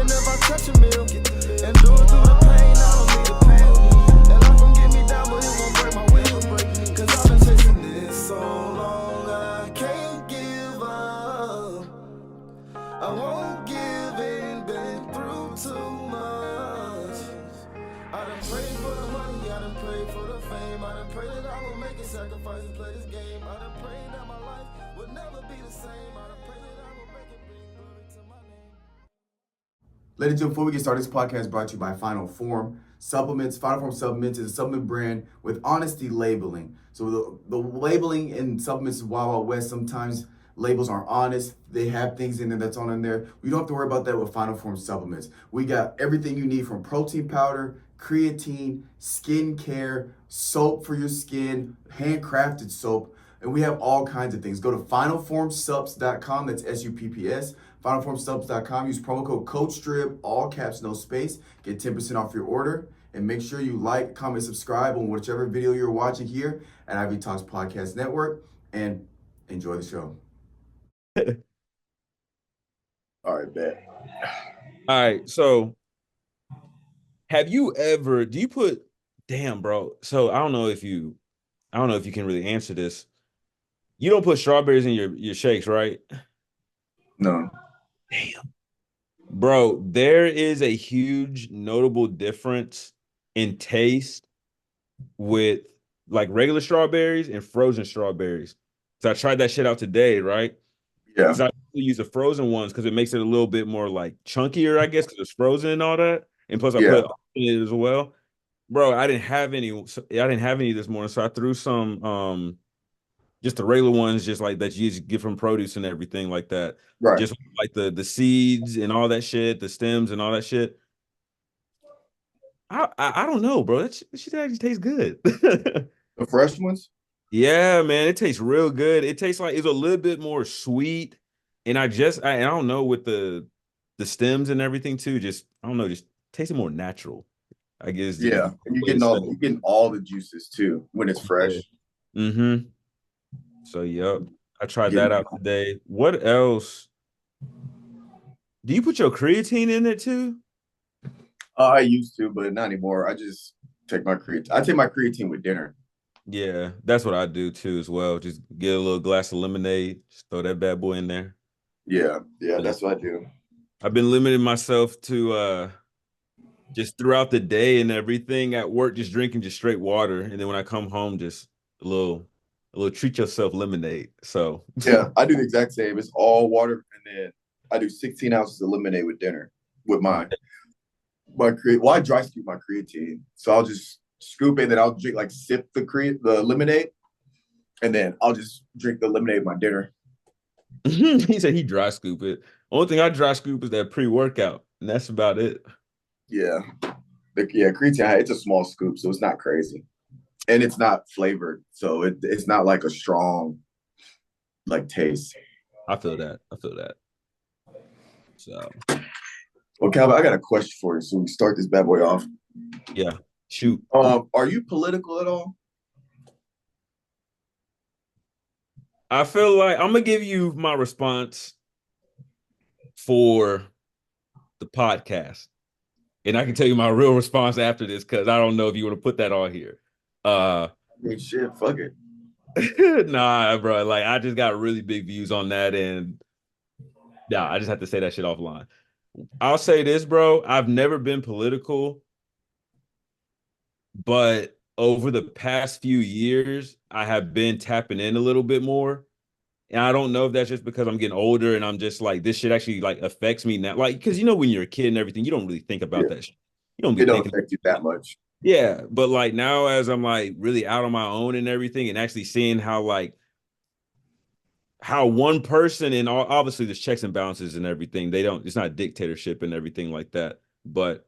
even if I touch a meal. And do it through the pain, I don't need the pain. That life won't get me down, but it won't break my will. Cause I've been chasing this so long, I can't give up. I won't give in, been through too much. I done prayed for the money, I done prayed for the fame. I done prayed that I will make a sacrifice and play this game. I done prayed that my life would never be the same. I done prayed that I will make it bring glory to my name. Ladies and gentlemen, before we get started, this podcast is brought to you by Final Form Supplements. Final Form Supplements is a supplement brand with honesty labeling. So the labeling in supplements is Wild Wild West. Sometimes labels aren't honest. They have things in there that's on in there. We don't have to worry about that with Final Form Supplements. We got everything you need from protein powder, creatine, skin care, soap for your skin, handcrafted soap, and we have all kinds of things. Go to finalformsubs.com, that's SUPPS, finalformsubs.com, use promo code COACHDRIB, all caps, no space, get 10% off your order, and make sure you like, comment, subscribe on whichever video you're watching here at Ivy Talks Podcast Network, and enjoy the show. All right, bet. All right, so have you ever, damn, bro. So I don't know if you can really answer this. You don't put strawberries in your shakes, right? No. Damn. Bro, there is a huge notable difference in taste with like regular strawberries and frozen strawberries. So I tried that shit out today, right? Yeah. So I use the frozen ones because it makes it a little bit more like chunkier, I guess, because it's frozen and all that. And plus I put in it as well. Bro, I didn't have any this morning, so I threw some just the regular ones, just like that you just get from produce and everything like that. Right. Just like the seeds and all that shit, the stems and all that shit. I don't know, bro. That shit actually tastes good. The fresh ones? Yeah, man, it tastes real good. It tastes like it's a little bit more sweet. And I don't know with the stems and everything too. Just I don't know, just tasting more natural. I guess. Yeah, and you're getting all the juices too when it's fresh. Mm-hmm. So yep, I tried that out today. What else? Do you put your creatine in it too? I used to, but not anymore. I just take my creatine. I take my creatine with dinner. Yeah, that's what I do too as well. Just get a little glass of lemonade, just throw that bad boy in there. Yeah, that's what I do. I've been limiting myself to just throughout the day and everything at work, just drinking just straight water, and then when I come home, just a little treat yourself lemonade. So yeah, I do the exact same. It's all water, and then I do 16 ounces of lemonade with dinner with my creatine. Well, I dry scoop my creatine, so I'll just scoop it, and then I'll drink sip the lemonade, and then I'll just drink the lemonade with my dinner. He said he dry scoop it. Only thing I dry scoop is that pre-workout, and that's about it. Yeah, creatine. It's a small scoop, so it's not crazy, and it's not flavored, so it's not like a strong taste. I feel that. So, well, Calvin, I got a question for you. So we start this bad boy off. Yeah, shoot. Are you political at all? I feel like I'm gonna give you my response for the podcast, and I can tell you my real response after this because I don't know if you want to put that on here. Shit, fuck it. Nah, bro. Like I just got really big views on that, and yeah, I just have to say that shit offline. I'll say this, bro. I've never been political, but over the past few years, I have been tapping in a little bit more. And I don't know if that's just because I'm getting older and I'm just like, this shit actually affects me now. Like, because when you're a kid and everything, you don't really think about that shit. You don't be thinking. It thinking don't affect you that much. Yeah, but now as I'm really out on my own and everything, and actually seeing how one person, and obviously there's checks and balances and everything. It's not dictatorship and everything like that, but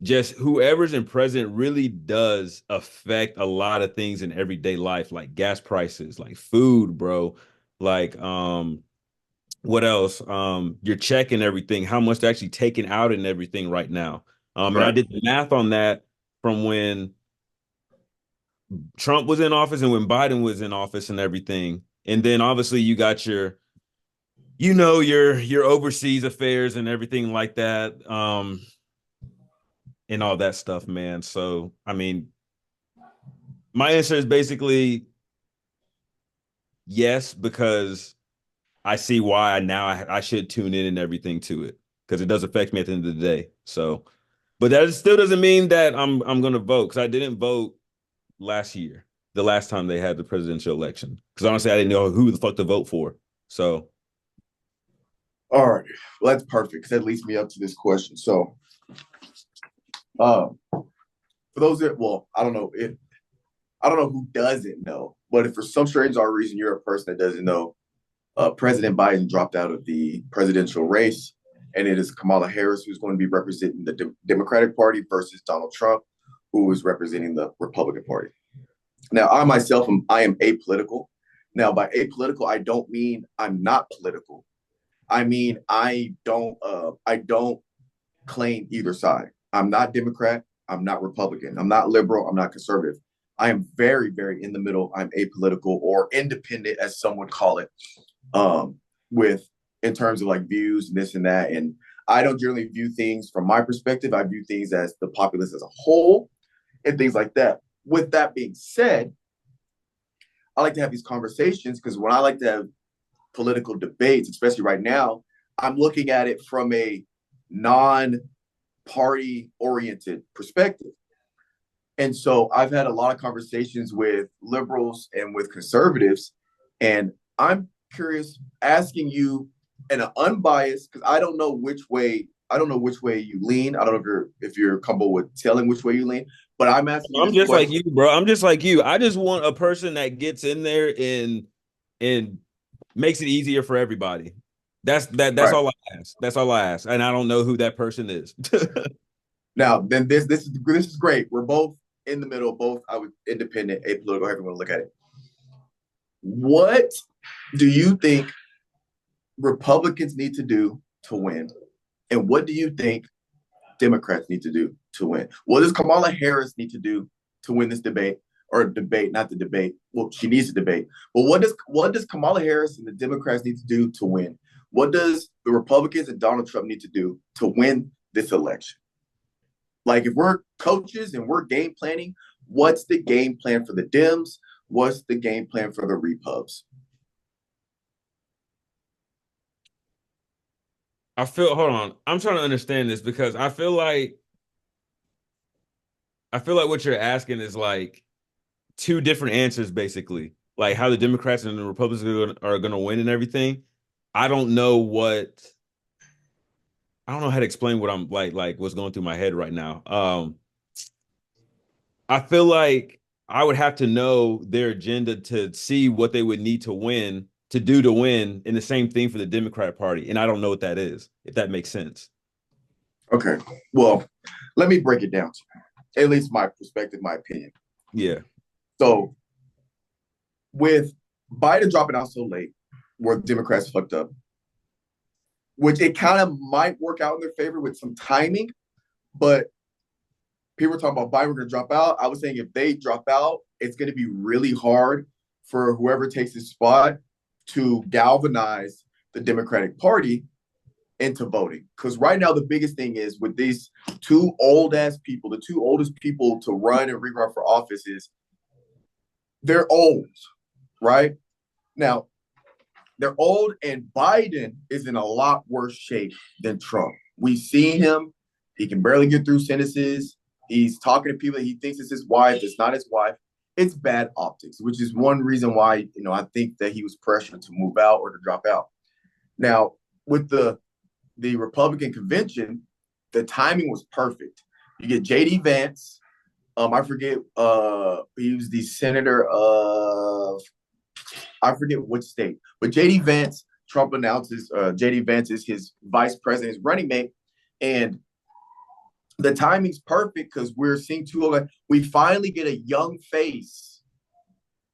just whoever's in president really does affect a lot of things in everyday life, like gas prices, like food, bro. What else? Your check and everything, how much they're actually taking out and everything right now. And I did the math on that from when Trump was in office and when Biden was in office and everything. And then obviously you got your your overseas affairs and everything like that, and all that stuff, man. So, I mean, my answer is basically yes, because I see why now I should tune in and everything to it because it does affect me at the end of the day. So, but that still doesn't mean that I'm gonna vote because I didn't vote last year, the last time they had the presidential election. Because honestly, I didn't know who the fuck to vote for. So, All right, well, that's perfect because that leads me up to this question. So, for those that, well, I don't know who doesn't know, but if for some strange odd reason you're a person that doesn't know, President Biden dropped out of the presidential race, and it is Kamala Harris who's going to be representing the Democratic Party versus Donald Trump, who is representing the Republican Party. Now, I myself I am apolitical. Now, by apolitical, I don't mean I'm not political. I mean I don't claim either side. I'm not Democrat. I'm not Republican. I'm not liberal. I'm not conservative. I am very, very in the middle. I'm apolitical or independent, as some would call it, with in terms of like views and this and that. And I don't generally view things from my perspective. I view things as the populace as a whole and things like that. With that being said, I like to have these conversations because when I like to have political debates, especially right now, I'm looking at it from a non-party oriented perspective. And so I've had a lot of conversations with liberals and with conservatives, and I'm curious, asking you in an unbiased, because I don't know which way you lean. I don't know if you're comfortable with telling which way you lean, but I'm asking you I'm this just like question. you, bro. I'm just like you. I just want a person that gets in there and makes it easier for everybody. That's Right. all I ask. That's all I ask. And I don't know who that person is. Now, then this is great. We're both in the middle, both I would independent, apolitical, however you want to look at it. What do you think Republicans need to do to win? And what do you think Democrats need to do to win? What does Kamala Harris need to do to win this debate? Or debate, not the debate. Well, she needs to debate. But what does Kamala Harris and the Democrats need to do to win? What does the Republicans and Donald Trump need to do to win this election? Like if we're coaches and we're game planning, what's the game plan for the Dems? What's the game plan for the Repubs? Hold on. I'm trying to understand this because I feel like what you're asking is like two different answers basically. Like how the Democrats and the Republicans are going to win and everything. I don't know what I don't know how to explain what I'm like what's going through my head right now. I feel like I would have to know their agenda to see what they would need to win to do to win, and the same thing for the Democrat Party. And I don't know what that is, if that makes sense. Okay. Well, let me break it down to you. At least my perspective, my opinion. Yeah. So with Biden dropping out so late, where Democrats fucked up, which it kind of might work out in their favor with some timing, but people were talking about Biden going to drop out. I was saying if they drop out, it's going to be really hard for whoever takes his spot to galvanize the Democratic Party into voting. Because right now, the biggest thing is with these two old ass people, the two oldest people to run and rerun for office is they're old, right? Now, they're old, and Biden is in a lot worse shape than Trump. We've seen him. He can barely get through sentences. He's talking to people that he thinks is his wife. It's not his wife. It's bad optics, which is one reason why, I think that he was pressured to move out or to drop out. Now, with the Republican convention, the timing was perfect. You get J.D. Vance. I forget. He was the senator of I forget which state, but J.D. Vance. Trump announces J.D. Vance is his vice president's running mate, and the timing's perfect because we're seeing we finally get a young face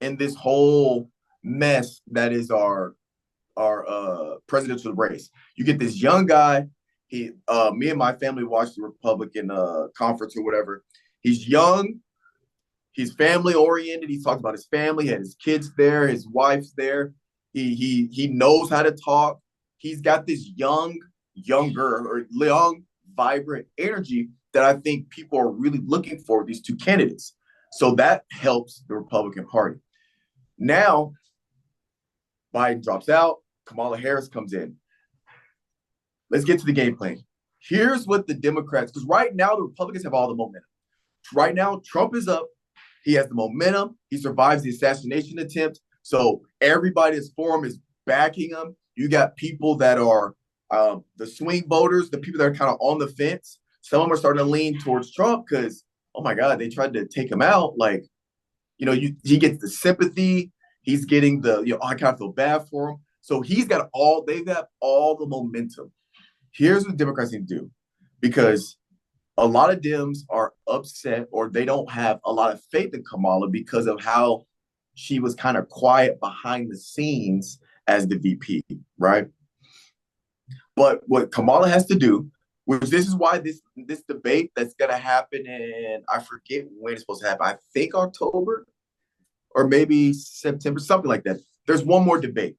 in this whole mess that is our presidential race. You get this young guy. Me and my family watched the Republican conference or whatever. He's young. He's family oriented. He talks about his family, had his kids there, his wife's there. He knows how to talk. he's got this younger or young, vibrant energy that I think people are really looking for, these two candidates. So that helps the Republican Party. Now, Biden drops out, Kamala Harris comes in. Let's get to the game plan. Here's what the Democrats, because right now the Republicans have all the momentum. Right now, Trump is up. He has the momentum. He survives the assassination attempt. So everybody's forum is backing him. You got people that are the swing voters, the people that are kind of on the fence. Some of them are starting to lean towards Trump because, oh my God, they tried to take him out. Like, he gets the sympathy. He's getting the, I kind of feel bad for him. So they've got all the momentum. Here's what Democrats need to do, because a lot of Dems are upset or they don't have a lot of faith in Kamala because of how she was kind of quiet behind the scenes as the VP, right? But what Kamala has to do, which this is why this debate that's going to happen in, I forget when it's supposed to happen, I think October or maybe September, something like that. There's one more debate.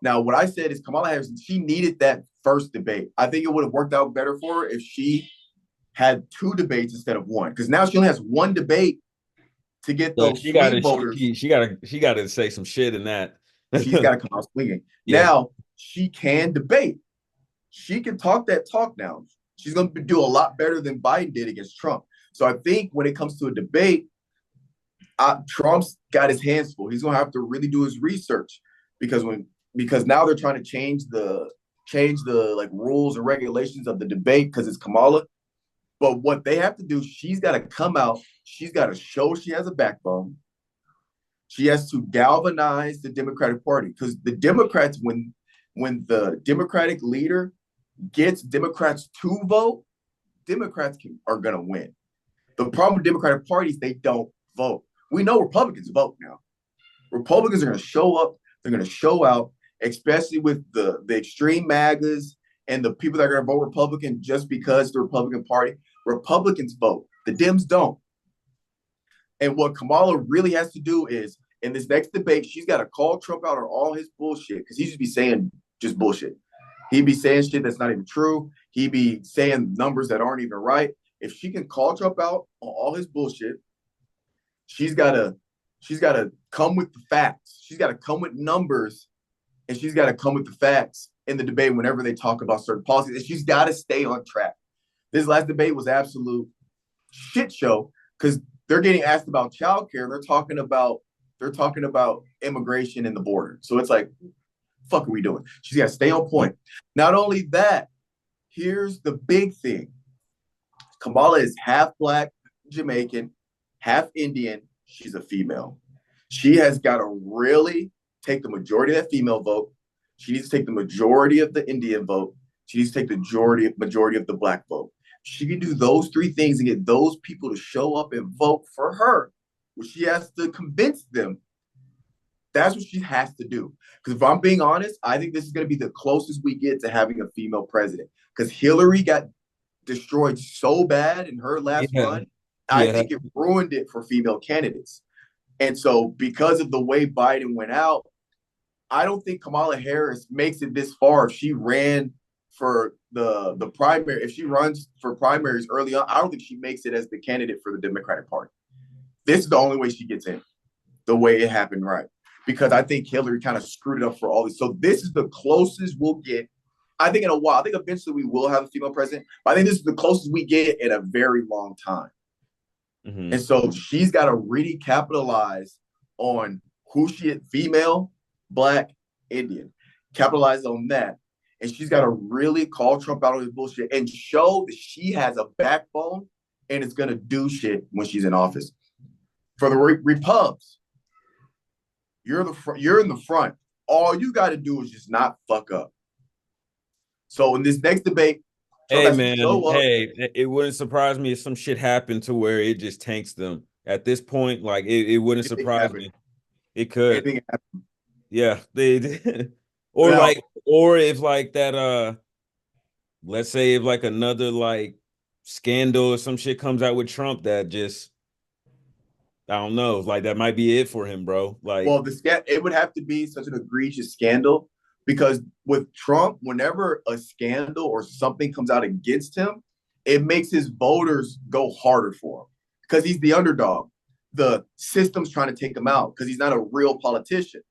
Now, what I said is Kamala Harris, she needed that first debate. I think it would have worked out better for her if she had 2 debates instead of 1, because now she only has 1 debate to get those swing voters. She got to say some shit in that. She's got to come out swinging. Yeah. Now, she can debate. She can talk that talk now. She's going to do a lot better than Biden did against Trump. So I think when it comes to a debate, Trump's got his hands full. He's going to have to really do his research because now they're trying to change the like rules and regulations of the debate because it's Kamala. But what they have to do, she's got to come out. She's got to show she has a backbone. She has to galvanize the Democratic Party, because the Democrats, when the Democratic leader gets Democrats to vote, Democrats are going to win. The problem with Democratic parties, they don't vote. We know Republicans vote now. Republicans are going to show up. They're going to show out, especially with the extreme MAGAs and the people that are going to vote Republican just because the Republican Party. Republicans vote. The Dems don't. And what Kamala really has to do is, in this next debate, she's got to call Trump out on all his bullshit, because he just be saying just bullshit. He'd be saying shit that's not even true. He'd be saying numbers that aren't even right. If she can call Trump out on all his bullshit, she's got to come with the facts. She's got to come with numbers, and she's got to come with the facts in the debate whenever they talk about certain policies. And she's got to stay on track. This last debate was absolute shit show, because they're getting asked about childcare. They're talking about immigration and the border. So it's like, fuck are we doing? She's got to stay on point. Not only that, here's the big thing. Kamala is half Black Jamaican, half Indian. She's a female. She has got to really take the majority of that female vote. She needs to take the majority of the Indian vote. She needs to take the majority of the Black vote. She can do those 3 things and get those people to show up and vote for her. Well, she has to convince them. That's what she has to do. Because if I'm being honest, I think this is going to be the closest we get to having a female president. Because Hillary got destroyed so bad in her last run. I think it ruined it for female candidates. And so because of the way Biden went out, I don't think Kamala Harris makes it this far. If she ran for the primary, if she runs for primaries early on, I don't think she makes it as the candidate for the Democratic Party. This is the only way she gets in, the way it happened, right? Because I think Hillary kind of screwed it up for all these. So this is the closest we'll get, I think, in a while. I think eventually we will have a female president, but I think this is the closest we get in a very long time. Mm-hmm. And so she's got to really capitalize on who she is, female, Black, Indian. Capitalize on that. And she's got to really call Trump out on his bullshit and show that she has a backbone and is going to do shit when she's in office. For the Repubs, you're in the front. All you got to do is just not fuck up. So in this next debate, Trump it wouldn't surprise me if some shit happened to where it just tanks them. At this point, like it wouldn't surprise me. It could. Yeah, they or if like that let's say if like another like scandal or some shit comes out with Trump that just, I don't know, like that might be it for him, bro. Like, well, it would have to be such an egregious scandal Because with Trump, whenever a scandal or something comes out against him, it makes his voters go harder for him because he's the underdog. The system's trying to take him out because he's not a real politician.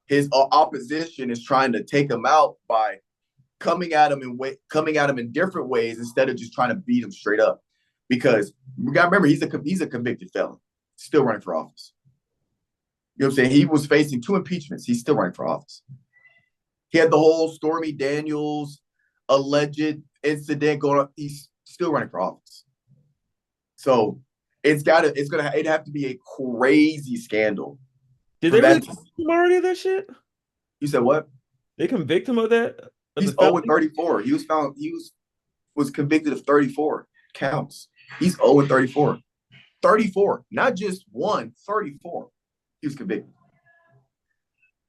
His opposition is trying to take him out by coming at him in different ways instead of just trying to beat him straight up. Because we got to remember, he's a convicted felon, still running for office. You know what I'm saying? He was facing 2 impeachments. He's still running for office. He had the whole Stormy Daniels alleged incident going on. He's still running for office. So it'd have to be a crazy scandal. Did they really convict him already of that shit? You said what? They convict him of that? He's 0-34. He was convicted of 34 counts. He's 0-34. 34, not just 1, 34. He was convicted.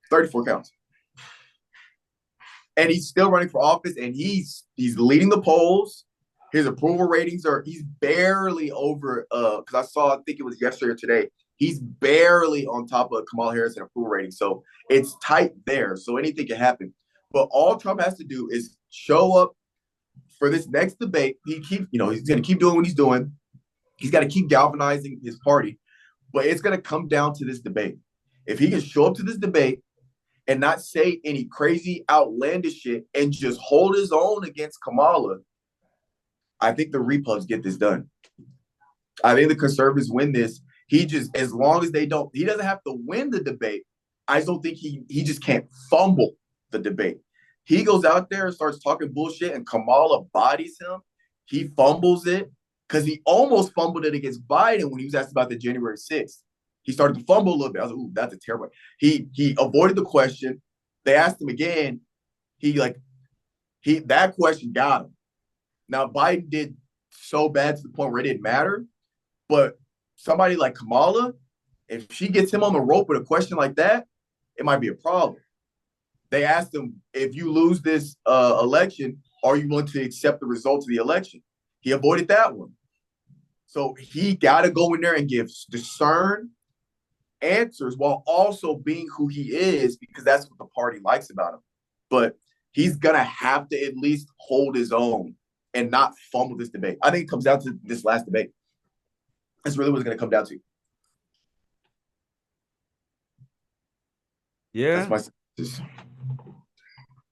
34 counts. And he's still running for office, and he's leading the polls. His approval ratings he's barely over, because I think it was yesterday or today, he's barely on top of Kamala Harris in approval rating. So it's tight there. So anything can happen. But all Trump has to do is show up for this next debate. He's going to keep doing what he's doing. He's got to keep galvanizing his party. But it's going to come down to this debate. If he can show up to this debate and not say any crazy, outlandish shit and just hold his own against Kamala, I think the Repubs get this done. I think the conservatives win this. As long as he doesn't have to win the debate. I just don't think he just can't fumble the debate. He goes out there and starts talking bullshit and Kamala bodies him. He fumbles it because he almost fumbled it against Biden when he was asked about the January 6th. He started to fumble a little bit. I was like, ooh, that's a terrible. He avoided the question. They asked him again. That question got him. Now, Biden did so bad to the point where it didn't matter. But somebody like Kamala, if she gets him on the rope with a question like that, it might be a problem. They asked him, if you lose this election, are you willing to accept the results of the election? He avoided that one. So he got to go in there and discern answers while also being who he is, because that's what the party likes about him. But he's going to have to at least hold his own and not fumble this debate. I think it comes down to this last debate. That's really what it's going to come down to. Yeah. That's my.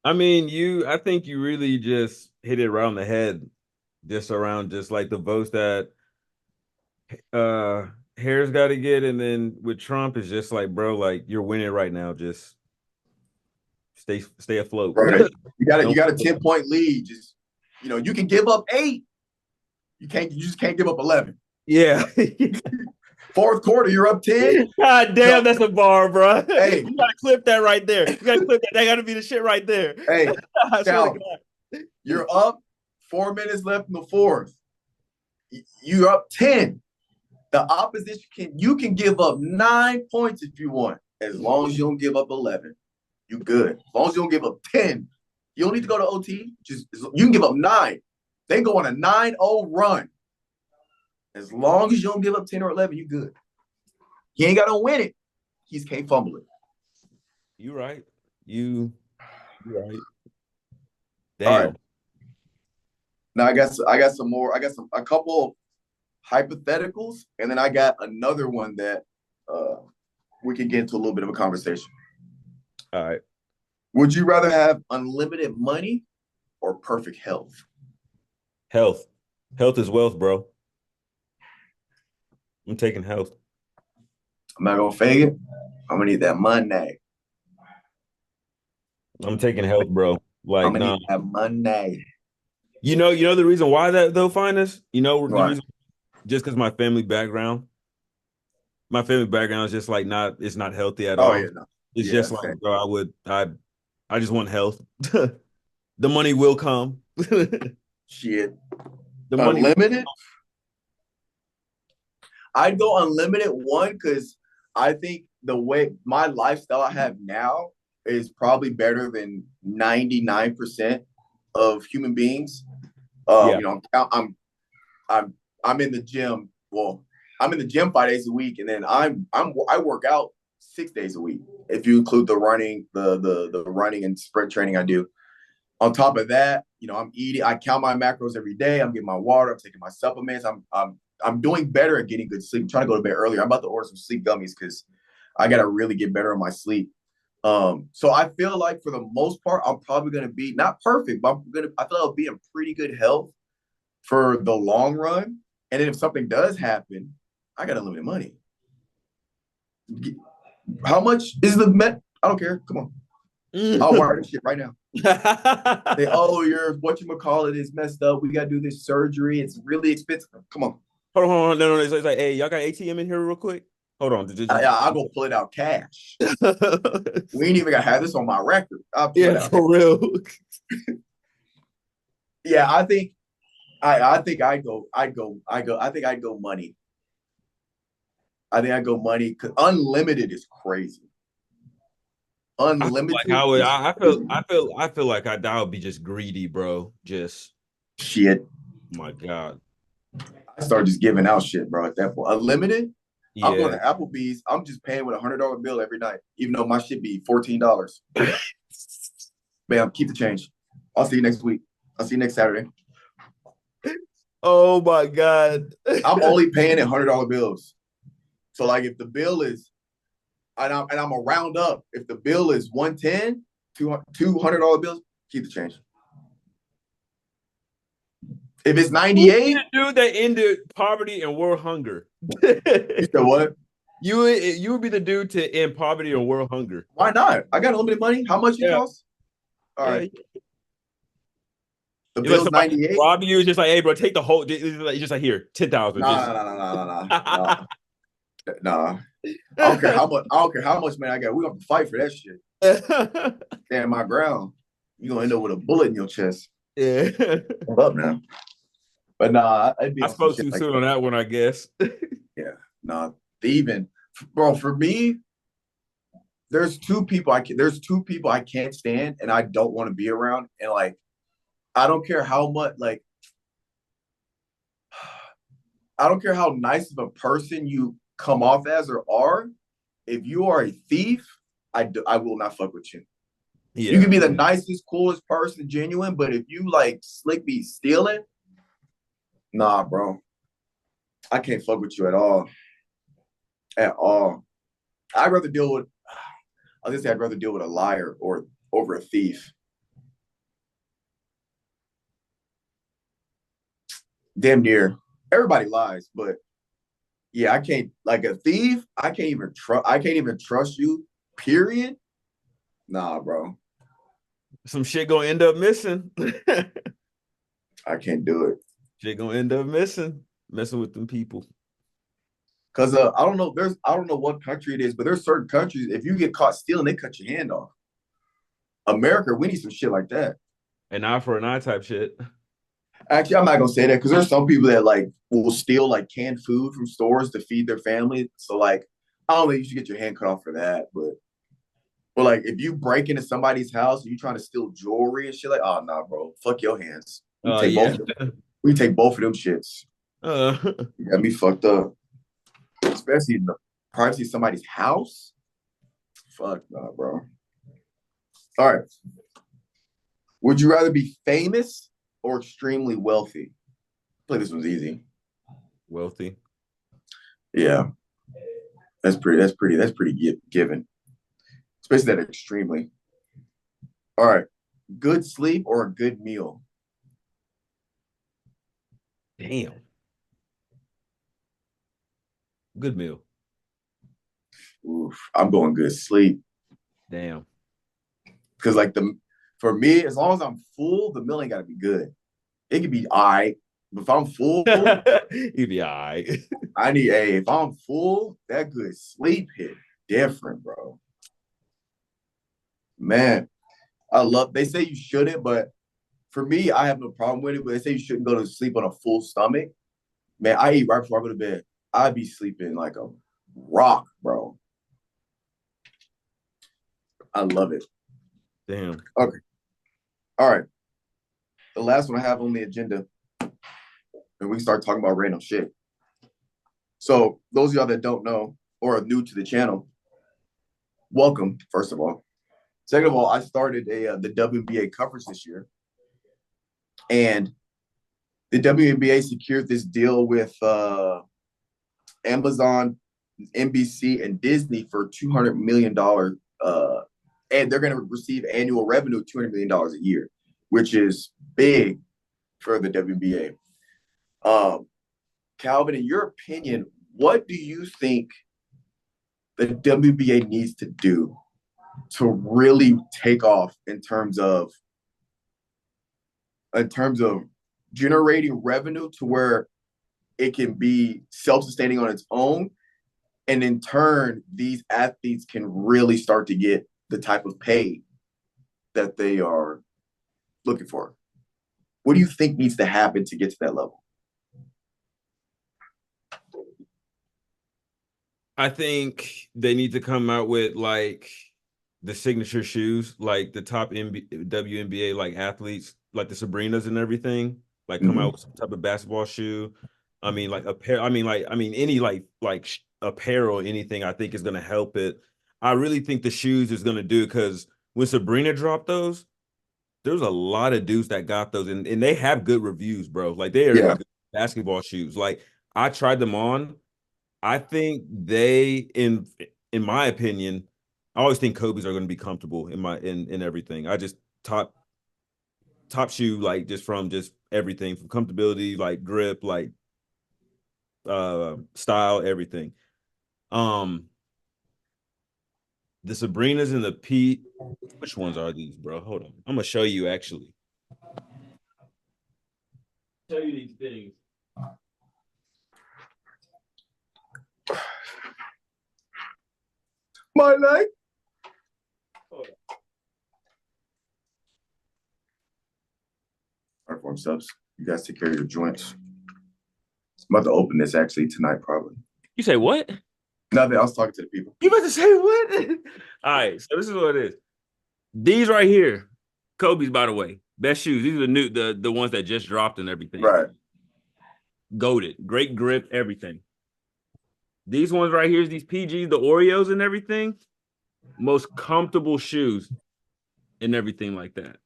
I mean, I think you really just hit it right on the head, just around just like the votes that Harris got to get, and then with Trump, it's just like, bro, like you're winning right now. Just stay afloat. Right. You got a 10-point lead. Just you can give up 8. You just can't give up 11. Yeah. Fourth quarter, you're up 10. God damn, that's a bar, bro. Hey, you gotta clip that right there. You gotta clip that. That gotta be the shit right there. Hey, you're up. 4 minutes left in the fourth. You're up 10. The opposition you can give up 9 points if you want, as long as you don't give up 11. You good. As long as you don't give up 10. You don't need to go to OT. You can give up 9. They go on a 9-0 run. As long as you don't give up 10 or 11, you good. He ain't got to win it. He just can't fumble it. You right. You right. Damn. All right. Now I got some more. I got a couple hypotheticals, and then I got another one that we can get into a little bit of a conversation. All right. Would you rather have unlimited money or perfect health? Health. Health is wealth, bro. I'm taking health. I'm not gonna fake it. I'm gonna need that money. I'm taking health, bro. Like, I'm gonna need that money. You know the reason why that though, Finis? The Right. reason, just because my family background. My family background is just like it's not healthy at all. Yeah, no. It's just like, bro, I just want health. The money will come. Shit. The money unlimited? I'd go unlimited, one, because I think the way my lifestyle I have now is probably better than 99% of human beings. Yeah. I'm in the gym. Well, I'm in the gym 5 days a week, and then I work out 6 days a week. If you include the running, the running and sprint training I do. On top of that, I'm eating. I count my macros every day. I'm getting my water. I'm taking my supplements. I'm doing better at getting good sleep. I'm trying to go to bed earlier. I'm about to order some sleep gummies because I gotta really get better on my sleep. So I feel like for the most part, I'm probably gonna be not perfect, but I feel like I'll be in pretty good health for the long run. And then if something does happen, I got unlimited money. How much is the Met? I don't care. Come on. I'll wire this shit right now. Say, oh, your whatchamacallit is messed up. We got to do this surgery. It's really expensive. Come on. Hold on. No. It's like, hey, y'all got ATM in here real quick? Hold on. I'll go pull it out cash. We ain't even got to have this on my record. I'll pull it out. For real. Yeah, I think I'd go money. I think I'd go money because unlimited is crazy. Unlimited. I feel like I would be just greedy, bro. Just shit. Oh my God. I started just giving out shit, bro. At that point, unlimited. Yeah. I'm going to Applebee's. I'm just paying with $100 bill every night, even though my shit be $14. Bam, keep the change. I'll see you next week. I'll see you next Saturday. Oh my God. I'm only paying at $100 bills. So like if the bill is, and I'm gonna round up. If the bill is 110, $200 bills, keep the change. If it's 98, dude, that ended poverty and world hunger. You said what? You would be the dude to end poverty and world hunger. Why not? I got unlimited money. How much it costs? All right. The bill's 98. Rob you is just like, hey, bro, take the whole. Just like here, 10,000. Nah. I don't care how much money I got. We have to fight for that shit. Stand my ground. You gonna end up with a bullet in your chest. Yeah. Hold up now. But nah, I spoke too soon on that one, I guess. Yeah. Nah, thieving. Bro, for me, there's two people I can't stand and I don't want to be around. And like, I don't care how much, like, I don't care how nice of a person you come off as or are. If you are a thief, I will not fuck with you. Yeah. You can be the nicest, coolest person, genuine, but if you like slick be stealing, nah, bro. I can't fuck with you at all. At all. I'd rather deal with a liar or over a thief. Damn near. Everybody lies, but yeah, I can't, like a thief, I can't even trust you, period. Nah, bro. Some shit gonna end up missing. I can't do it. Shit gonna end up messing with them people. Cause I don't know what country it is, but there's certain countries, if you get caught stealing, they cut your hand off. America, we need some shit like that. An eye for an eye type shit. Actually, I'm not gonna say that because there's some people that like will steal like canned food from stores to feed their family. So like, I don't think you should get your hand cut off for that. But like, if you break into somebody's house and you trying to steal jewelry and shit, like, oh nah, bro, fuck your hands. We take both of them shits. You got me fucked up, especially in the privacy of somebody's house. Fuck nah, bro. All right. Would you rather be famous or extremely wealthy? I feel like this one's easy. Wealthy. Yeah. That's pretty given. Especially that extremely. All right. Good sleep or a good meal? Damn. Good meal. Oof, I'm going good sleep. Damn. Because like for me, as long as I'm full, the meal ain't gotta be good. It could be all right. But if I'm full, you'd be all right. if I'm full, that good sleep hit different, bro. Man, they say you shouldn't, but for me, I have no problem with it. But they say you shouldn't go to sleep on a full stomach. Man, I eat right before I go to bed. I'd be sleeping like a rock, bro. I love it. Damn. Okay. All right. The last one I have on the agenda, and we can start talking about random shit. So those of y'all that don't know or are new to the channel, welcome, first of all. Second of all, I started the WNBA coverage this year, and the WNBA secured this deal with Amazon, NBC, and Disney for $200 million, and they're going to receive annual revenue of $200 million a year, which is big for the WNBA. Calvin, in your opinion, what do you think the WNBA needs to do to really take off in terms of generating revenue to where it can be self-sustaining on its own, and in turn these athletes can really start to get the type of pay that they are looking for? What do you think needs to happen to get to that level? I think they need to come out with like the signature shoes, like the top WNBA like athletes, like the Sabrinas and everything, like come out with some type of basketball shoe. I mean, like apparel. Any apparel, anything. I think is going to help it. I really think the shoes is going to do it because when Sabrina dropped those, there was a lot of dudes that got those, and they have good reviews, bro. Like they are good basketball shoes. Like I tried them on. I think in my opinion, I always think Kobe's are going to be comfortable in everything. I just top shoe, like just from just everything from comfortability, like grip, like style, everything. The Sabrinas and the Pete, which ones are these, bro? Hold on. I'm gonna show you actually. Show you these things. My leg. All right, form subs. You guys take care of your joints. I'm about to open this actually tonight, probably. You say what? Nothing. I was talking to the people. You about to say what? All right, so this is what it is. These right here, Kobe's, by the way, best shoes. These are the ones that just dropped and everything. Right. Goated, great grip, everything. These ones right here, these PGs, the Oreos and everything, most comfortable shoes and everything like that.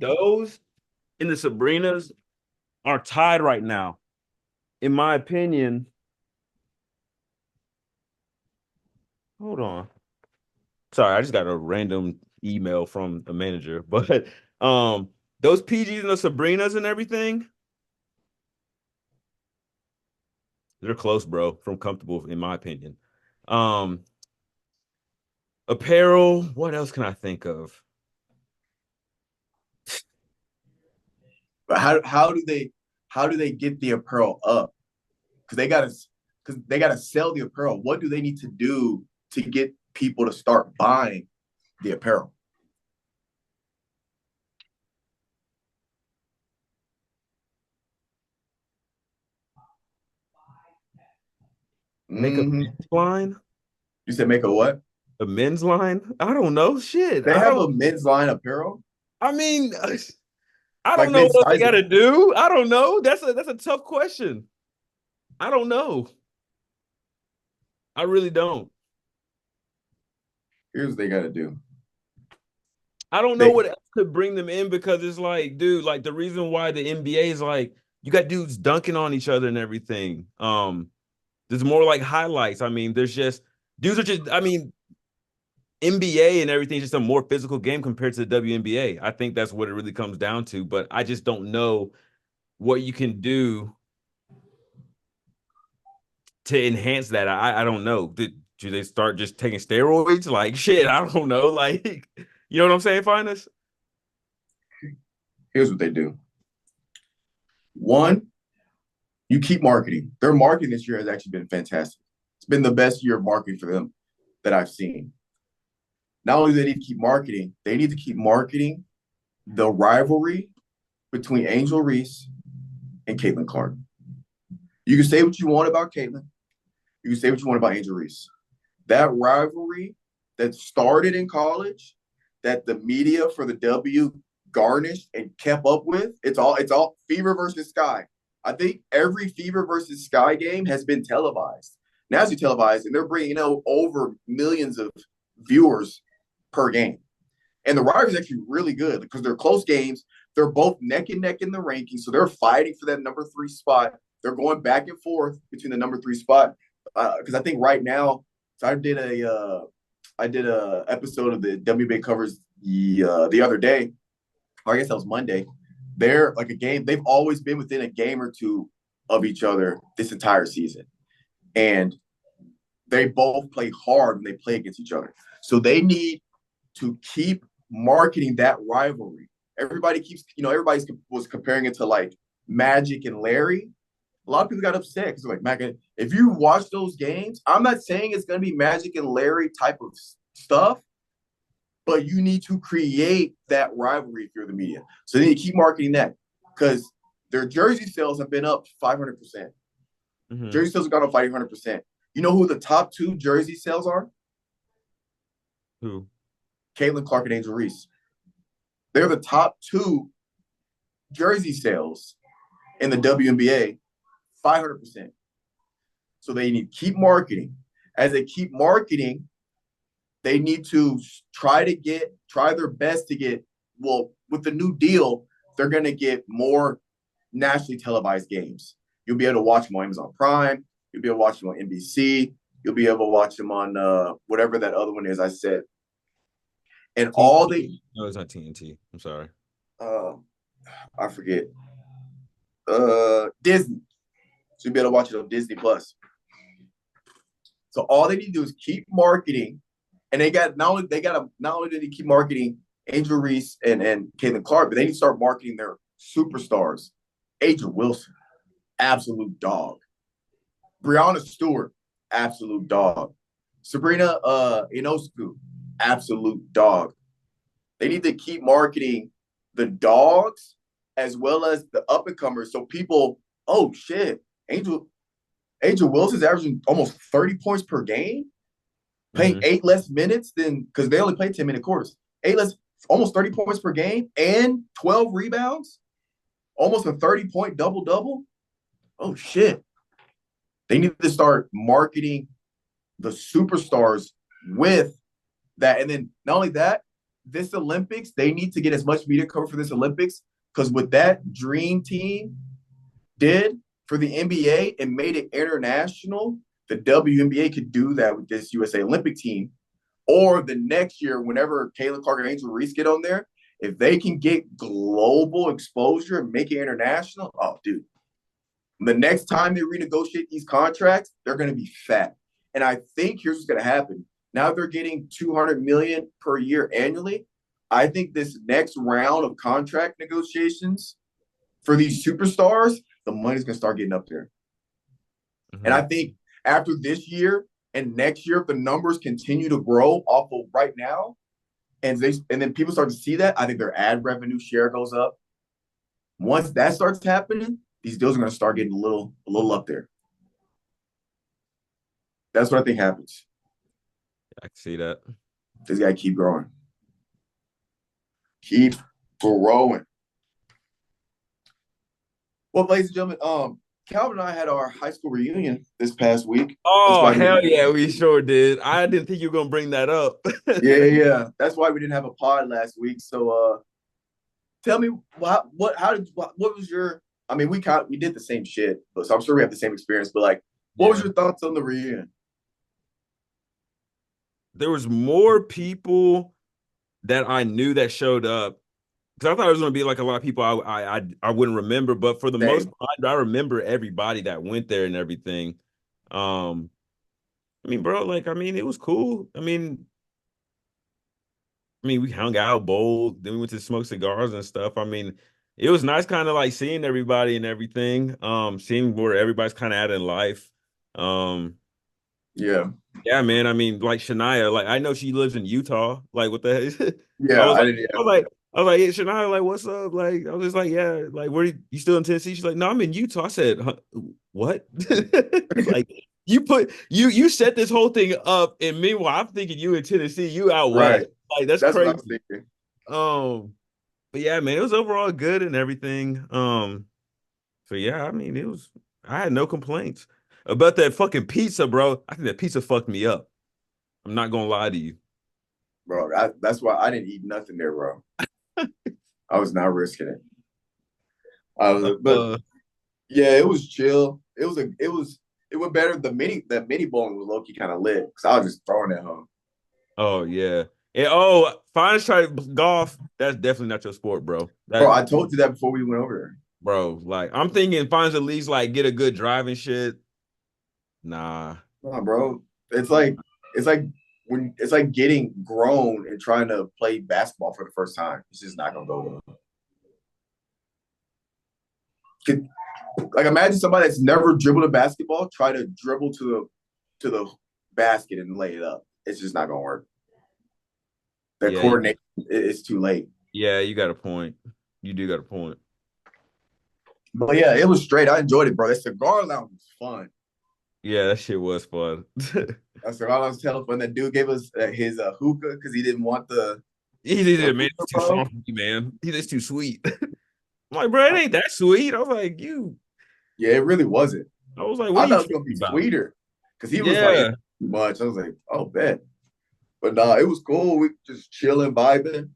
Those and the Sabrinas are tied right now. In my opinion, hold on. Sorry, I just got a random email from a manager, but those PGs and the Sabrinas and everything, they're close, bro, from comfortable, in my opinion. Apparel, what else can I think of? But how do they get the apparel up? Because they gotta sell the apparel. What do they need to do to get people to start buying the apparel? Make a men's line? You said make a what? A men's line? I don't know. Shit. They have a men's line apparel? I mean, I Like don't know what they sizing? got to do. I don't know. That's a tough question. I don't know. I really don't. Here's what they got to do. I don't know what else could bring them in because it's like, dude, like the reason why the NBA is like, you got dudes dunking on each other and everything. There's more like highlights. I mean, there's just dudes are just, I mean, NBA and everything is just a more physical game compared to the WNBA. I think that's what it really comes down to, but I just don't know what you can do to enhance that. I don't know. Do they start just taking steroids? Like shit, I don't know. Like, you know what I'm saying, Finis? Here's what they do. One, you keep marketing. Their marketing this year has actually been fantastic. It's been the best year of marketing for them that I've seen. Not only do they need to keep marketing, they need to keep marketing the rivalry between Angel Reese and Caitlin Clark. You can say what you want about Caitlin. You can say what you want about Angel Reese. That rivalry that started in college, that the media for the W garnished and kept up with, it's all Fever versus Sky. I think every Fever versus Sky game has been televised. nationally televised, and they're bringing over millions of viewers per game. And the rivalry is actually really good because they're close games. They're both neck and neck in the rankings, so they're fighting for that number 3 spot. They're going back and forth between the number 3 spot because I think right now, so I did a episode of the WNBA covers the other day, or I guess that was Monday. They're like a game. They've always been within a game or two of each other this entire season, and they both play hard when they play against each other. So they need to keep marketing that rivalry. Everybody was comparing it to like Magic and Larry. A lot of people got upset because like, Magic, if you watch those games, I'm not saying it's going to be Magic and Larry type of stuff, but you need to create that rivalry if you're the media. So they need to keep marketing that because their jersey sales have been up 500%. Mm-hmm. Jersey sales have gone up 500%. You know who the top 2 jersey sales are? Who? Caitlin Clark and Angel Reese. They're the top 2 jersey sales in the WNBA, 500%. So they need to keep marketing. As they keep marketing, they need to try their best to get, well, with the new deal, they're going to get more nationally televised games. You'll be able to watch them on Amazon Prime. You'll be able to watch them on NBC. You'll be able to watch them on whatever that other one is I said. And TNT. No, it's not TNT. I'm sorry. I forget. Disney. So you'll be able to watch it on Disney Plus. So all they need to do is keep marketing, and they got not only do they keep marketing Angel Reese and Caitlin Clark, but they need to start marketing their superstars. Angel Wilson, absolute dog. Breonna Stewart, absolute dog. Sabrina Ionescu, absolute dog. They need to keep marketing the dogs as well as the up-and-comers so people, oh, shit, Angel Wilson's averaging almost 30 points per game, playing 8 less minutes than – because they only play 10-minute quarters. Almost 30 points per game and 12 rebounds, almost a 30-point double-double. Oh, shit. They need to start marketing the superstars with that. And then not only that, this Olympics, they need to get as much media coverage for this Olympics because what that dream team did for the NBA and made it international, the WNBA could do that with this USA Olympic team. Or the next year, whenever Caitlin Clark and Angel Reese get on there, if they can get global exposure and make it international, oh, dude. The next time they renegotiate these contracts, they're going to be fat. And I think here's what's going to happen. Now they're getting $200 million per year annually. I think this next round of contract negotiations for these superstars, the money's going to start getting up there. Mm-hmm. And I think after this year and next year, if the numbers continue to grow off of right now, and then people start to see that, I think their ad revenue share goes up. Once that starts happening, these deals are going to start getting a little up there. That's what I think happens. I can see that. This guy keep growing. Keep growing. Well, ladies and gentlemen, Calvin and I had our high school reunion this past week. Oh, hell yeah, we sure did. I didn't think you were going to bring that up. Yeah. That's why we didn't have a pod last week. So tell me, what was your – I mean, we did the same shit, so I'm sure we have the same experience. But, like, what was your thoughts on the reunion? There was more people that I knew that showed up. Because I thought it was going to be like a lot of people I wouldn't remember, but for the most part, I remember everybody that went there and everything. I mean, bro, it was cool. I mean, we hung out, bowled, then we went to smoke cigars and stuff. I mean, it was nice kind of like seeing everybody and everything, seeing where everybody's kind of at in life. Yeah, man. I mean, like Shania, like I know she lives in Utah. Like, what the heck? Yeah, I was like, hey, Shania, like, what's up? Like, I was just like, yeah, like, where you still in Tennessee? She's like, no, I'm in Utah. I said, huh, what? Like, you set this whole thing up, and meanwhile, I'm thinking you in Tennessee, you out west. Like, that's crazy. What I was thinking. But yeah, man, it was overall good and everything. So yeah, I mean, I had no complaints. About that fucking pizza, bro. I think that pizza fucked me up. I'm not gonna lie to you. bro. That's why I didn't eat nothing there, bro. I was not risking it. But Uh, yeah, it was chill. It went better. The mini bowling was low key kind of lit because I was just throwing it home. oh yeah. And Finis tried golf. That's definitely not your sport, bro. Bro, That I told you that before we went over there. bro, like I'm thinking Finis at least like get a good driving shit. Nah. Nah, bro. It's like it's like getting grown and trying to play basketball for the first time. It's just not gonna go well. Like imagine somebody that's never dribbled a basketball try to dribble to the basket and lay it up. It's just not gonna work. The Yeah, you, coordination is too late. yeah, you got a point. You do got a point. But yeah, it was straight. I enjoyed it, bro. That cigar lounge was fun. Yeah, that shit was fun. That cigar lounge was hella fun. That dude gave us his hookah because he didn't want He the said, man, hookah, it's too bro. strong for me, man. It's too sweet. I'm like, bro, it ain't that sweet. I was like, you. Yeah, it really wasn't. I was like, what I are you thought it was gonna talking be about? sweeter because he was like, it's Yeah. too much. I was like, oh, bet. But nah, it was cool. We just chilling, vibing.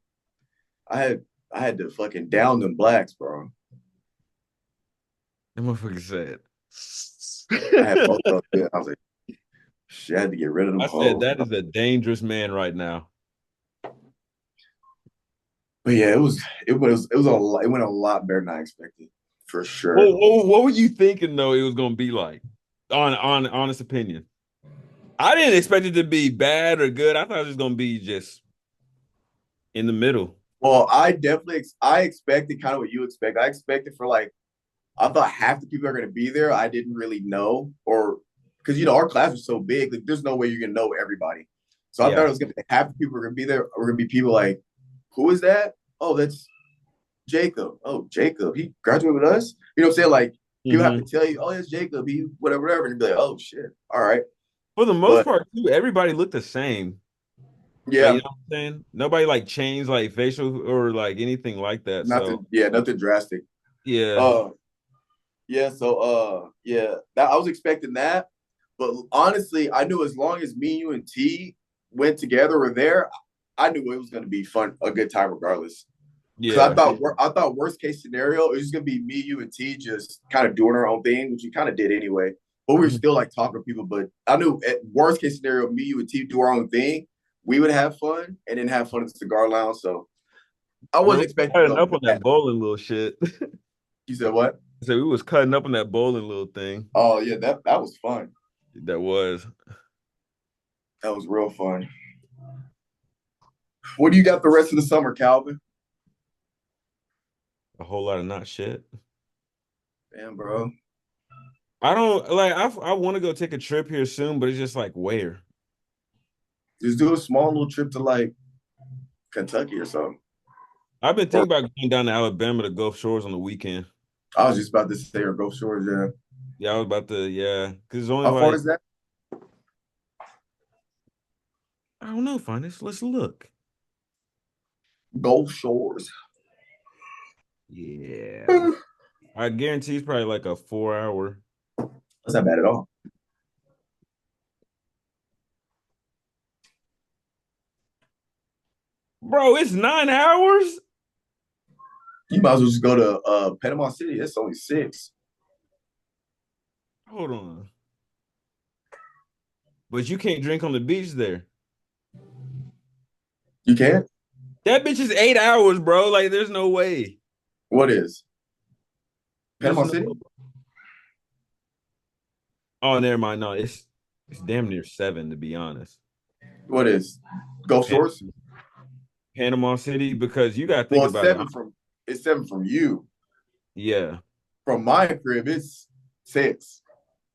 I had I had to fucking down them blacks, bro. That motherfucker said. I had both of them. I was like, shit, I had to get rid of them I said hoes. that is a dangerous man right now. But yeah, it went a lot better than I expected, for sure. What were you thinking though it was gonna be like? On honest opinion. I didn't expect it to be bad or good. I thought it was gonna be just in the middle. Well, I expected kind of what you expect. I expected for like I thought half the people are gonna be there. I didn't really know, or because our class was so big, like there's no way you're gonna know everybody. So I thought Yeah. it was gonna be half the people were gonna be there. Were gonna be people like, who is that? Oh, that's Jacob. Oh, Jacob. He graduated with us. You know what I'm saying? Like people have to Hmm. tell you, oh, it's Jacob. He whatever, whatever, and you'd be like, oh shit, all right. For the most But part, too, everybody looked the same. Like, you yeah, know what I'm saying? Nobody like changed like facial or like anything like that. So nothing drastic. yeah. Uh, yeah. So yeah, that I was expecting that, but honestly, I knew as long as me, you, and T went together or there, I knew it was going to be fun, a good time regardless. Because Yeah. I thought worst case scenario it was just gonna be me, you, and T just kind of doing our own thing, which we kind of did anyway. But we were Mhm. still like talking to people. But I knew at worst case scenario, me, you, and T do our own thing. We would have fun and then have fun at the cigar lounge. So I Man, wasn't we expecting cutting to go up on bad. that bowling little shit. You said what? So we was cutting up on that bowling little thing. Oh yeah, that was fun. That was That was real fun. What do you got the rest of the summer, Calvin? a whole lot of not shit. Damn, bro. I don't like I want to go take a trip here soon, but it's just like where? Just do a small little trip to like Kentucky or something. I've been Or thinking about going down to Alabama to Gulf Shores on the weekend. I was just about to say, or Gulf Shores. Yeah. Yeah, I was about to, yeah. Cause it's only How far like is that? I don't know, Finest. Let's look. Gulf Shores. Yeah. I guarantee it's probably like a 4 hour. That's not bad at all. Bro, it's 9 hours? You might as well just go to Panama City. It's only 6. Hold on. But you can't drink on the beach there. You can't? That bitch is 8 hours, bro. Like, there's no way. What is? There's Panama no. City? Oh, never mind. No, it's damn near 7 to be honest. What is? Gulf Pan- Shores? Panama City, because you gotta think Well, about it. it's 7 from you. Yeah. From my crib, it's 6.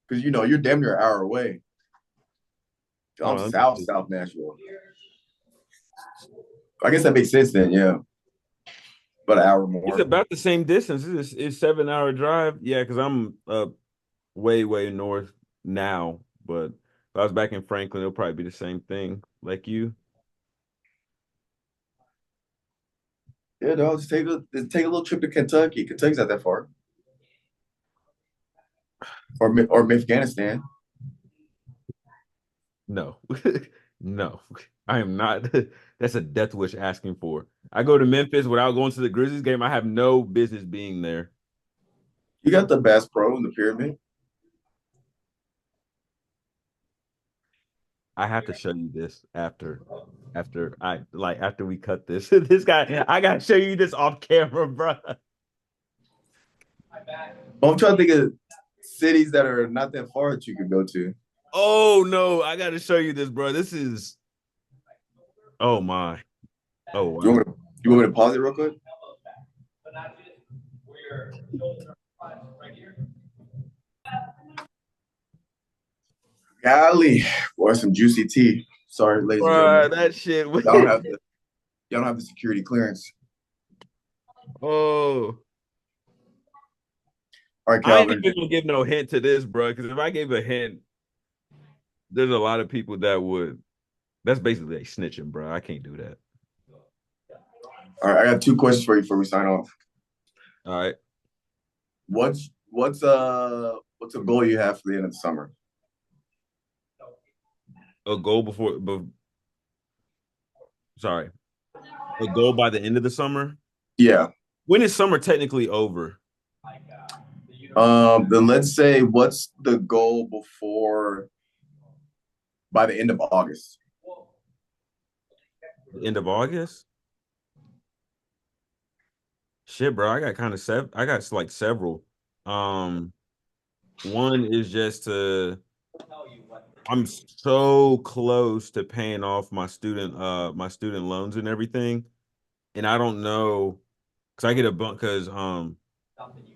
Because you're damn near an hour away. Hold I'm on, let me see. South Nashville. I guess that makes sense then, yeah. About an hour It's more. about the same distance. It's 7 hour drive. Yeah, because I'm way, way north now. But if I was back in Franklin, it'll probably be the same thing. Like you. Yeah, no, just take a little trip to Kentucky. Kentucky's not that far. or Afghanistan. No, no, I am not. That's a death wish asking for. I go to Memphis without going to the Grizzlies game. I have no business being there. You got the Bass Pro in the pyramid. I have to show you this after we cut this. This guy, I gotta show you this off camera, bro. I'm trying to think of cities that are not that far that you could go to. Oh no, I gotta show you this, bro. This is oh my. Oh You wow. want me to, you want me to pause it real quick? Golly, boy, some juicy tea. Sorry, ladies and Bro, gentlemen. that shit. Y'all don't have the y'all don't have the security clearance. Oh, All right, I ain't Calvin. even gonna give no hint to this, bro. Because if I gave a hint, there's a lot of people that would. That's basically like snitching, bro. I can't do that. All right, I got two questions for you before we sign off. All right. What's a goal you have for the end of the summer? A goal sorry. A goal by the end of the summer. Yeah. When is summer technically over? Then let's say what's the goal by the end of August? The end of August? Shit, bro. I got like several. One is just I'm so close to paying off my student loans and everything. And I don't know because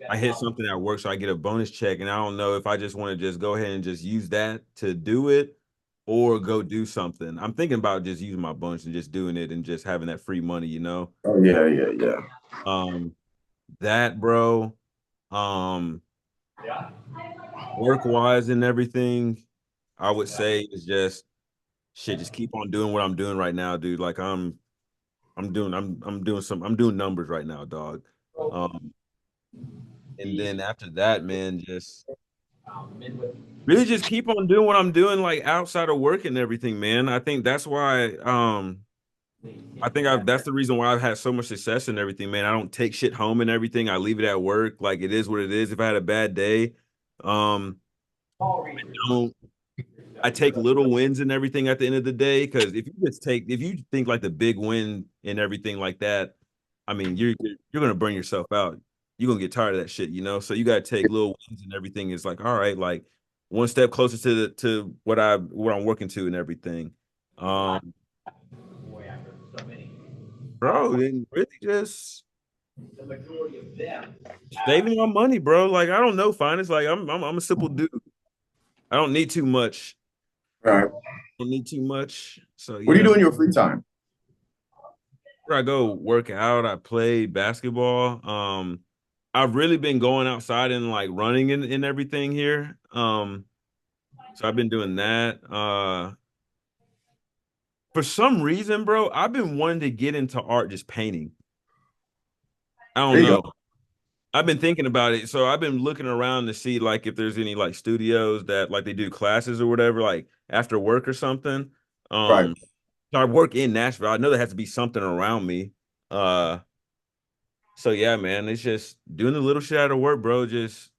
I hit something at work, so I get a bonus check, and I don't know if I just want to just go ahead and just use that to do it or go do something. I'm thinking about just using my bonus and just doing it and just having that free money, you know? Oh yeah. Um, that bro, um, work wise and everything, I would say is just shit, just keep on doing what I'm doing right now, dude. Like I'm doing numbers right now, dog. Um, and then after that, man, just really just keep on doing what I'm doing, like outside of work and everything, man. I think that's why that's the reason why I've had so much success and everything, man. I don't take shit home and everything. I leave it at work. Like it is what it is. If I had a bad day, um, don't I take little wins and everything at the end of the day. Because if you think like the big win and everything like that, I mean, you're gonna burn yourself out. You're gonna get tired of that shit, you know. So you gotta take little wins and everything. Is like, all right, like one step closer to what I'm working to and everything. Um, bro, then really just saving my money, bro. Like I don't know, fine. It's like I'm a simple dude. I don't need too much. All right. Don't need too much. So What do you yeah. do in your free time? I go work out, I play basketball. I've really been going outside and like running and everything here. So I've been doing that. For some reason, bro, I've been wanting to get into art, just painting. I There don't you know. go. I've been thinking about it. So I've been looking around to see like if there's any like studios that like they do classes or whatever, like after work or something. Right. So I work in Nashville. I know there has to be something around me. Uh So yeah, man, it's just doing the little shit out of work, bro. Just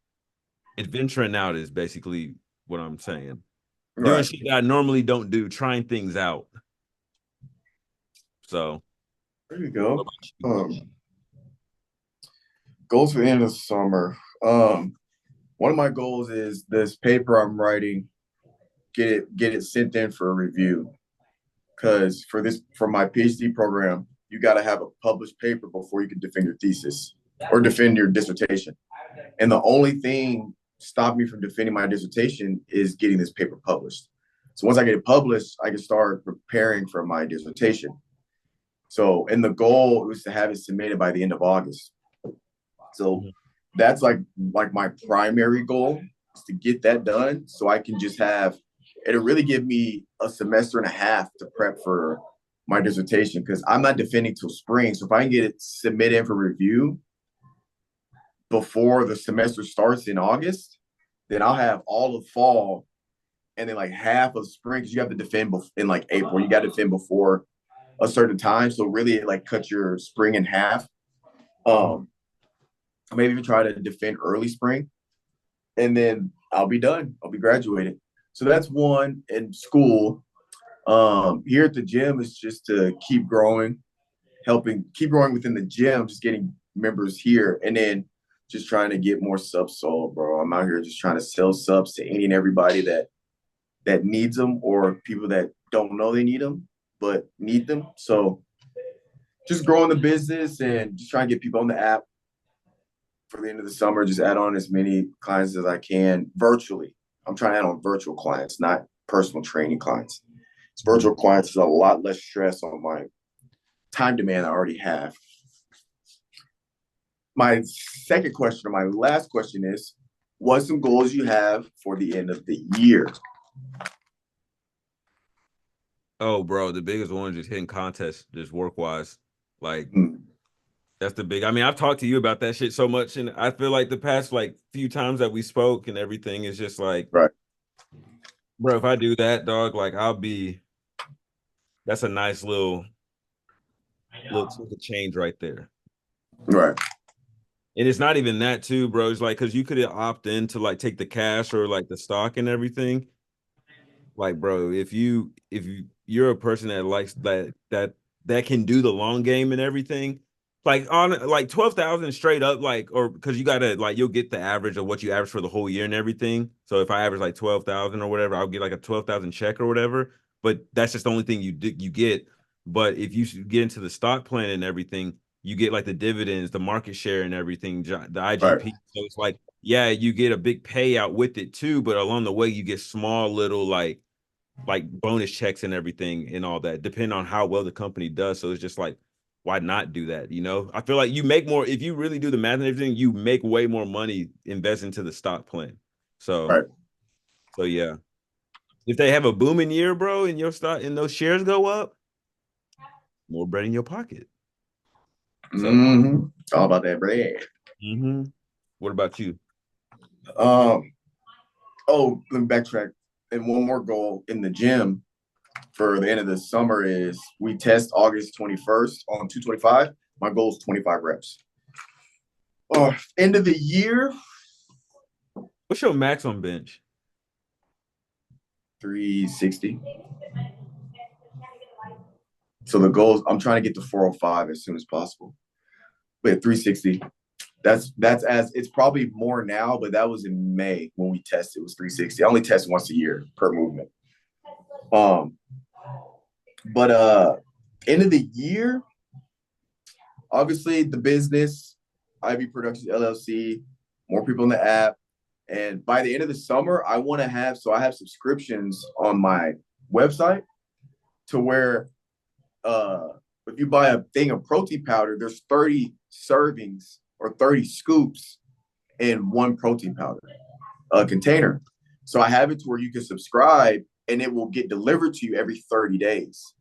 adventuring out is basically what I'm saying. Doing Right. shit that I normally don't do, trying things out. So There you what go. about you? Goals for the end of the summer. One of my goals is this paper I'm writing, get it sent in for a review. Because for my PhD program, you got to have a published paper before you can defend your thesis or defend your dissertation. And the only thing stopping me from defending my dissertation is getting this paper published. So once I get it published, I can start preparing for my dissertation. So, and the goal was to have it submitted by the end of August. So that's like my primary goal is to get that done so I can just have it'll really give me a semester and a half to prep for my dissertation because I'm not defending till spring. So if I can get it submitted for review before the semester starts in August, Then I'll have all of fall, and then like half of spring because you have to defend in like April. You got to defend before a certain time, so really it like cuts your spring in half. Maybe even try to defend early spring, and then I'll be done. I'll be graduated. So that's one. In school, here at the gym is just to keep growing, keep growing within the gym, just getting members here, and then just trying to get more subs sold, bro. I'm out here just trying to sell subs to any and everybody that needs them, or people that don't know they need them but need them. So just growing the business and just trying to get people on the app for the end of the summer. Just add on as many clients as I can virtually. I'm trying to add on virtual clients, not personal training clients. It's virtual clients is a lot less stress on my time demand I already have. My second question, or my last question is, what some goals you have for the end of the year? Oh, bro, the biggest one is just hitting contests, just work wise. Like that's the big. I mean, I've talked to you about that shit so much, and I feel like the past like few times that we spoke and everything is just like, right, bro. If I do that, dog, like I'll be. That's a nice little chunk of change right there. right, And it's not even that too, bro. It's like because you could opt in to like take the cash or like the stock and everything. Like, bro, you're a person that likes that can do the long game and everything, like on like 12,000 straight up, like, or because you gotta like you'll get the average of what you average for the whole year and everything. So if I average like 12,000 or whatever, I'll get like a 12,000 check or whatever. But that's just the only thing you get. But if you get into the stock plan and everything, you get like the dividends, the market share and everything, the right, IGP. So it's like, yeah, you get a big payout with it too, but along the way you get small little like bonus checks and everything and all that, depending on how well the company does. So it's just like, why not do that? You know, I feel like you make more if you really do the math and everything, you make way more money invest into the stock plan. So, right. so yeah. If they have a booming year, bro, and your stock and those shares go up, more bread in your pocket. So, All about that bread. what about you? Um, oh, let me backtrack. And one more goal in the gym for the end of the summer is we test August 21st on 225. My goal is 25 reps. End of the year, What's your max on bench? 360. So the goal is I'm trying to get to 405 as soon as possible. But 360, that's as it's probably more now, but that was in May when we tested. It was 360. I only test once a year per movement. But end of the year, obviously the business, IB Productions LLC, more people in the app. And by the end of the summer, I want to have, so I have subscriptions on my website to where if you buy a thing of protein powder, there's 30 servings or 30 scoops in one protein powder container. So I have it to where you can subscribe and it will get delivered to you every 30 days.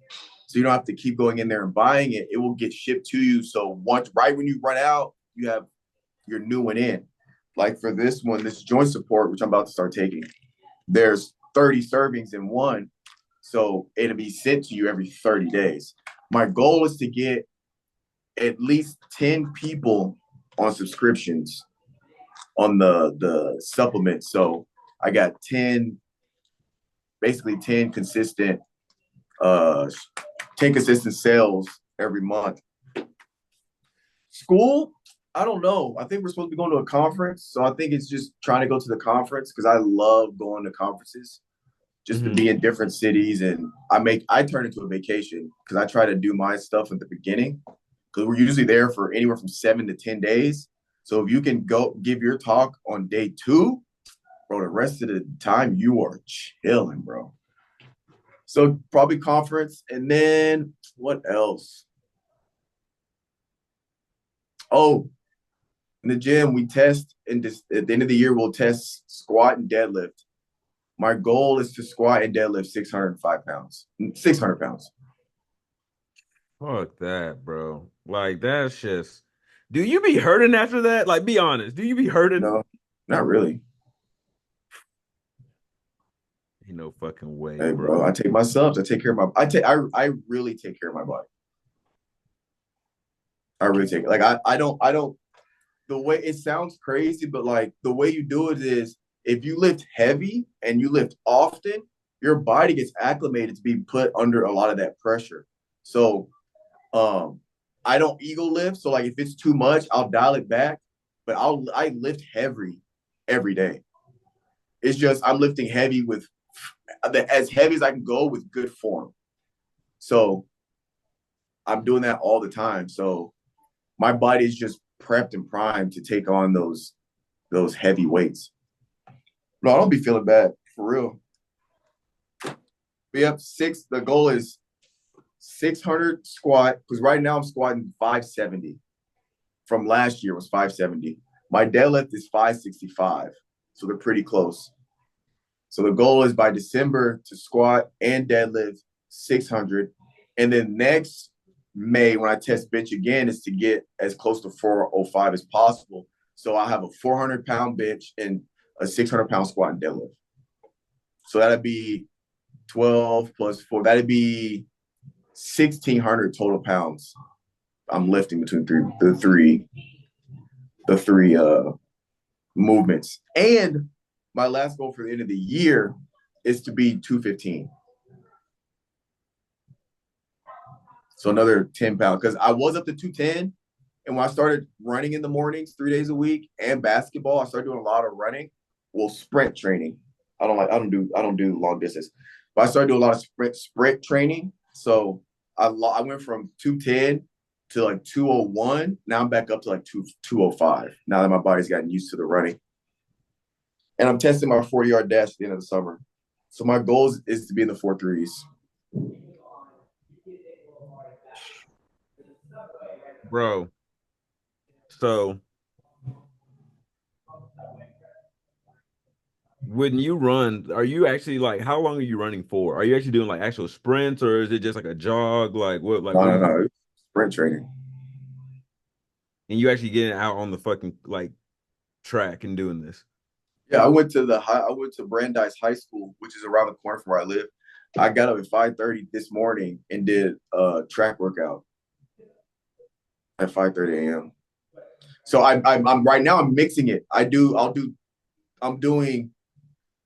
So you don't have to keep going in there and buying it. It will get shipped to you. So once, right when you run out, you have your new one in. Like for this one, this joint support, which I'm about to start taking, there's 30 servings in one. So it'll be sent to you every 30 days. My goal is to get at least 10 people on subscriptions on the supplement. So I got 10, basically 10 consistent 10 consistent sales every month. School, I don't know. I think we're supposed to be going to a conference. So I think it's just trying to go to the conference because I love going to conferences just to be in different cities. And I turn it into a vacation because I try to do my stuff at the beginning because we're usually there for anywhere from 7 to 10 days. So if you can go give your talk on day 2, bro, the rest of the time you are chilling, bro. So probably conference. And then what else? Oh, in the gym, we test, and at the end of the year, we'll test squat and deadlift. My goal is to squat and deadlift 605 pounds, 600 pounds. Fuck that, bro. Like that's just. Do you be hurting after that? Like, be honest. Do you be hurting? No, not really. Ain't no fucking way, Hey, bro. bro, I take my subs. I take care of my. I really take care of my body. I really take it. Like I don't. The way it sounds crazy, but like the way you do it is if you lift heavy and you lift often, your body gets acclimated to be put under a lot of that pressure. So um I don't ego lift. So like if it's too much, I'll dial it back, but I lift heavy every day. It's just I'm lifting heavy with as heavy as I can go with good form. So I'm doing that all the time. So my body is just prepped and primed to take on those heavy weights. No, I don't be feeling bad for real. We have six. The goal is 600 squat because right now I'm squatting 570. From last year was 570. My deadlift is 565, so they're pretty close. So the goal is by December to squat and deadlift 600, and then next May when I test bench again is to get as close to 405 as possible. So I have a 400-pound bench and a 600-pound squat and deadlift. So that'd be 12 plus 4. That'd be 1,600 total pounds. I'm lifting between the three movements. And my last goal for the end of the year is to be 215. So another 10 pounds because I was up to 210. And when I started running in the mornings 3 days a week and basketball, I started doing a lot of running. Well, sprint training. I don't do long distance. But I started doing a lot of sprint training. So I went from 210 to like 201. Now I'm back up to like 205 now that my body's gotten used to the running. And I'm testing my 40-yard dash at the end of the summer. So my goal is to be in the 4.3s. Bro. So when you run, are you actually like how long are you running for? Are you actually doing like actual sprints or is it just like a jog? No. Sprint training. And you actually getting out on the fucking like track and doing this? Yeah, I went to Brandeis High School, which is around the corner from where I live. I got up at 5:30 this morning and did a track workout at 5:30 a.m. So I'm right now I'm mixing it. I'm doing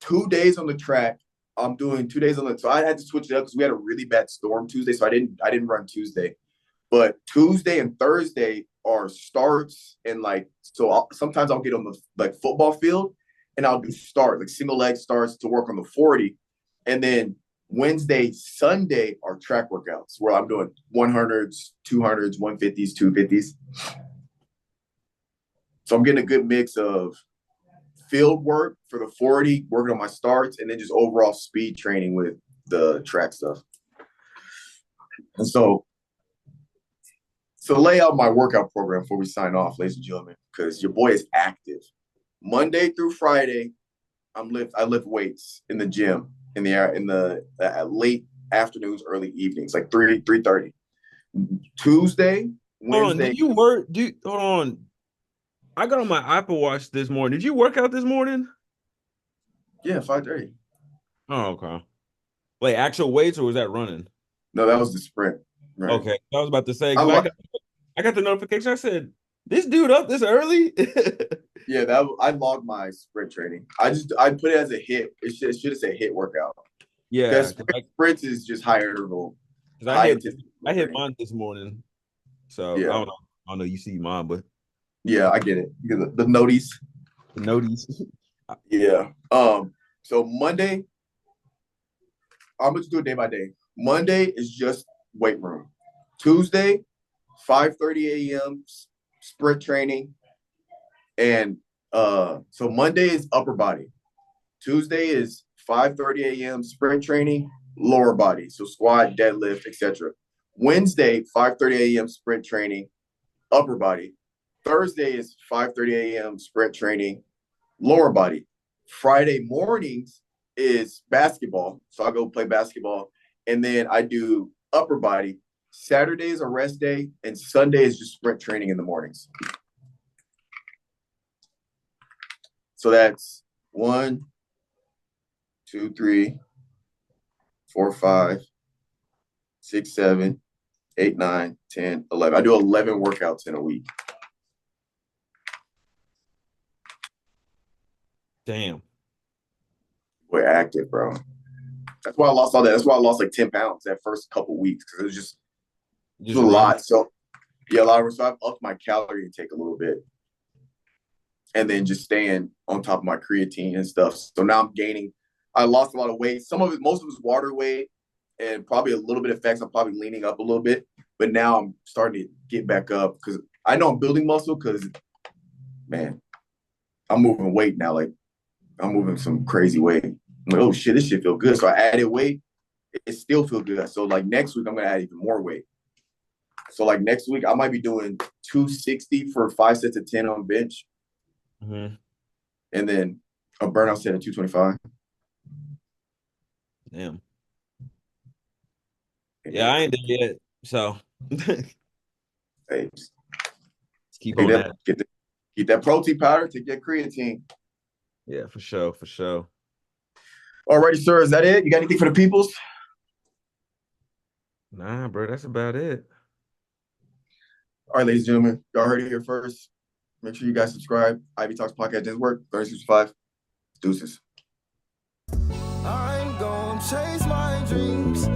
2 days on the track. I'm doing 2 days on the so I had to switch it up because we had a really bad storm Tuesday. So I didn't run Tuesday. But Tuesday and Thursday are starts and like so sometimes I'll get on the like football field and I'll do like single leg starts to work on the 40. And then Wednesday, Sunday are track workouts where I'm doing 100s, 200s, 150s, 250s. So I'm getting a good mix of field work for the 40, working on my starts, and then just overall speed training with the track stuff. And so lay out my workout program before we sign off, ladies and gentlemen, because your boy is active. Monday through Friday, I lift weights in the gym in the late afternoons, early evenings, like 3:30. Tuesday, Hold on, Wednesday. did you hold on? I got on my Apple Watch this morning. Did you work out this morning? Yeah, 5:30. Oh, okay. Like actual weights or was that running? No, that was the sprint. Right. Okay. I was about to say I, because I got the notification. I said, this dude up this early? yeah, I logged my sprint training. I put it as a hit. It should have said hit workout. Yeah. Sprints is just high interval. I hit mine this morning. So yeah. I don't know you see mine, but yeah, I get it. The noties. The noties. Yeah. So Monday, I'm just do it day by day. Monday is just weight room. Tuesday, 5:30 a.m. sprint training. And so Monday is upper body. Tuesday is 5:30 a.m. sprint training, lower body. So squat, deadlift, etc. Wednesday, 5:30 a.m. sprint training, upper body. Thursday is 5:30 a.m. sprint training, lower body. Friday mornings is basketball. So I go play basketball. And then I do upper body. Saturday is a rest day. And Sunday is just sprint training in the mornings. So that's 1, 2, 3, 4, 5, 6, 7, 8, 9, 10, 11. I do 11 workouts in a week. Damn. We're active, bro. That's why I lost all that. That's why I lost like 10 pounds that first couple weeks because it was just a lot. So yeah, a lot of so I've upped my calorie intake a little bit. And then just staying on top of my creatine and stuff. So now I'm gaining. I lost a lot of weight. Most of it's water weight and probably a little bit of fats. I'm probably leaning up a little bit. But now I'm starting to get back up because I know I'm building muscle because, man, I'm moving weight now. Like, I'm moving some crazy weight. I'm like, oh, shit, this shit feel good. So I added weight. It still feel good. So, like, next week, I'm going to add even more weight. So, like, next week, I might be doing 260 for 5 sets of 10 on bench. Mm-hmm. And then a burnout set at 225. Damn. Yeah, I ain't there yet. So hey, let's keep on that. Get that protein powder, take that creatine. Yeah, for sure, for sure. Alrighty, sir. Is that it? You got anything for the peoples? Nah, bro, that's about it. All right, ladies and gentlemen, y'all heard it here first. Make sure you guys subscribe. Ivy Talks Podcast Network, 3065. Deuces. I'm gonna chase my dreams.